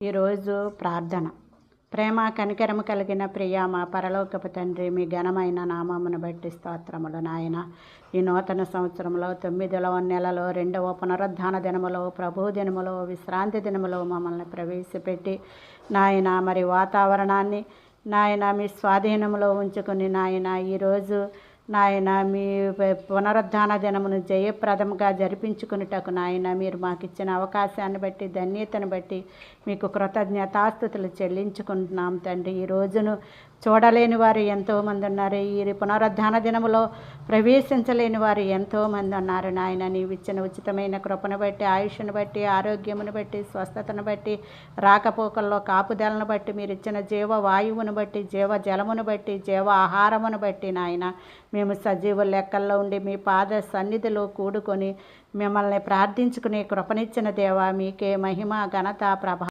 ఈరోజు ప్రార్థన. ప్రేమ కనికరము కలిగిన ప్రియ మా పరలోకపు తండ్రి, మీ ఘనమైన నామమును బట్టి స్తోత్రములు నాయన. ఈ నూతన సంవత్సరంలో 9వ నెలలో 2వ పునరుద్ధాన దినములో, ప్రభు దినములో, విశ్రాంతి దినములో మమ్మల్ని ప్రవేశపెట్టి నాయన మరి వాతావరణాన్ని నాయన మీ స్వాధీనంలో ఉంచుకుని నాయన ఈరోజు నాయన మీ పునరుద్ధాన దినమును జయప్రదముగా జరిపించుకునేటకు నాయన మీరు మాకు ఇచ్చిన అవకాశాన్ని బట్టి, ధన్యతను బట్టి మీకు కృతజ్ఞతాస్తుతులు చెల్లించుకుంటున్నాం తండ్రి. ఈ రోజును చూడలేని వారు ఎంతోమంది ఉన్నారు. ఈ పునరుద్ధాన దినములో ప్రవేశించలేని వారు ఎంతోమంది ఉన్నారు నాయన. నీవు ఇచ్చిన ఉచితమైన కృపను బట్టి, ఆయుష్ను బట్టి, ఆరోగ్యమును బట్టి, స్వస్థతను బట్టి, రాకపోకల్లో కాపుదలను బట్టి, మీరు ఇచ్చిన జీవ వాయువును బట్టి, జీవ జలమును బట్టి, జీవ ఆహారమును బట్టి నాయన మేము సజీవ లెక్కల్లో ఉండి మీ పాద సన్నిధిలో కూడుకొని మిమ్మల్ని ప్రార్థించుకునే కృపనిచ్చిన దేవా, మీకే మహిమ ఘనత ప్రభావం